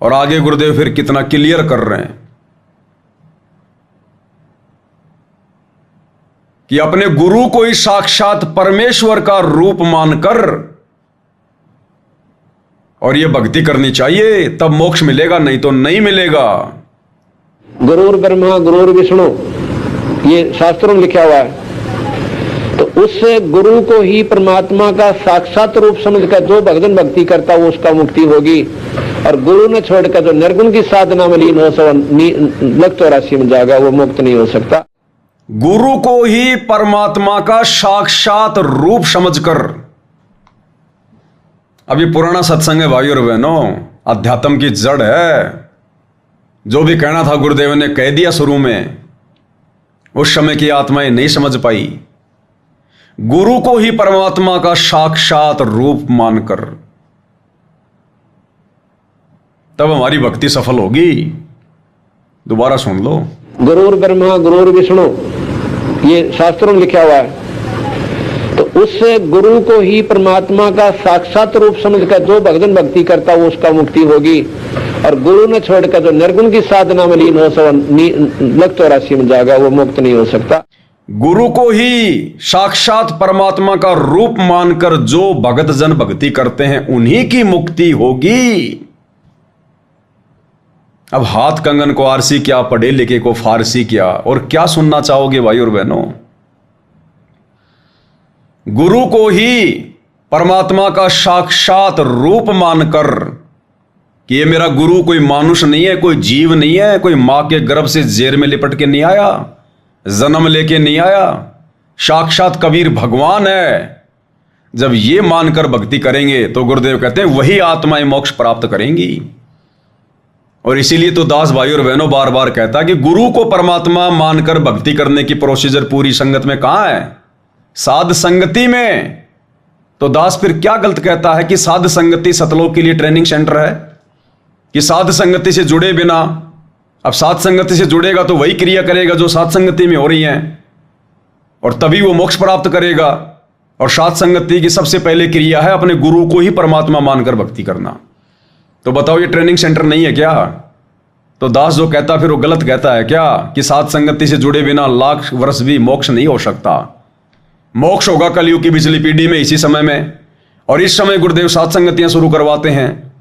और आगे गुरुदेव फिर कितना क्लियर कर रहे हैं कि अपने गुरु को ही साक्षात परमेश्वर का रूप मानकर और ये भक्ति करनी चाहिए, तब मोक्ष मिलेगा, नहीं तो नहीं मिलेगा। गुरुर ब्रह्मा गुरुर विष्णु, ये शास्त्रों में लिखा हुआ है। तो उससे गुरु को ही परमात्मा का साक्षात रूप समझकर जो भगवान भक्ति करता है वो उसका मुक्ति होगी। और गुरु ने छोड़कर जो निर्गुण की साधना में लीन हो सो लग 84 में जाएगा, वो मुक्त नहीं हो सकता। गुरु को ही परमात्मा का साक्षात रूप समझकर, अभी पुराना सत्संग है भाइयों और बहनों, अध्यात्म की जड़ है। जो भी कहना था गुरुदेव ने कह दिया शुरू में, उस समय की आत्माएं नहीं समझ पाई। गुरु को ही परमात्मा का साक्षात रूप मानकर तब हमारी भक्ति सफल होगी। दोबारा सुन लो, गुरुर ब्रह्मा गुरुर विष्णु, ये शास्त्रों में लिखा हुआ है। तो उससे गुरु को ही परमात्मा का साक्षात रूप समझकर जो भगवान भक्ति करता है वो उसका मुक्ति होगी। और गुरु ने छोड़कर जो निर्गुण की साधना में लीन हो सो लग 84 में जाएगा, वो मुक्त नहीं हो सकता। गुरु को ही साक्षात परमात्मा का रूप मानकर जो भगत जन भक्ति करते हैं उन्हीं की मुक्ति होगी। अब हाथ कंगन को आरसी क्या, पढ़े लिखे को फारसी क्या, और क्या सुनना चाहोगे भाई और बहनों। गुरु को ही परमात्मा का साक्षात रूप मानकर कि ये मेरा गुरु कोई मानुष नहीं है, कोई जीव नहीं है, कोई मां के गर्भ से जेर में लिपट के नहीं आया, जन्म लेके नहीं आया, साक्षात कबीर भगवान है। जब ये मानकर भक्ति करेंगे तो गुरुदेव कहते हैं वही आत्माएं मोक्ष प्राप्त करेंगी। और इसीलिए तो दास भाई और बहनों बार बार कहता है कि गुरु को परमात्मा मानकर भक्ति करने की प्रोसीजर पूरी संगत में कहां है? साध संगति में। तो दास फिर क्या गलत कहता है कि साध संगति सतलोक के लिए ट्रेनिंग सेंटर है, कि साध संगति से जुड़े बिना, अब साध संगति से जुड़ेगा तो वही क्रिया करेगा जो साध संगति में हो रही है और तभी वो मोक्ष प्राप्त करेगा। और साध संगति की सबसे पहले क्रिया है अपने गुरु को ही परमात्मा मानकर भक्ति करना। तो बताओ ये ट्रेनिंग सेंटर नहीं है क्या? तो दास जो कहता फिर वो गलत कहता है क्या कि साध संगति से जुड़े बिना लाख वर्ष भी मोक्ष नहीं हो सकता। मोक्ष होगा कलयुग की बिजली पीढ़ी में, इसी समय में। और इस समय गुरुदेव साध संगतियां शुरू करवाते हैं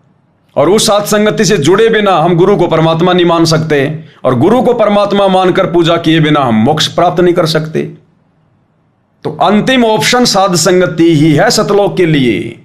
और उस साध संगति से जुड़े बिना हम गुरु को परमात्मा नहीं मान सकते और गुरु को परमात्मा मानकर पूजा किए बिना हम मोक्ष प्राप्त नहीं कर सकते। तो अंतिम ऑप्शन साध संगति ही है सतलोक के लिए।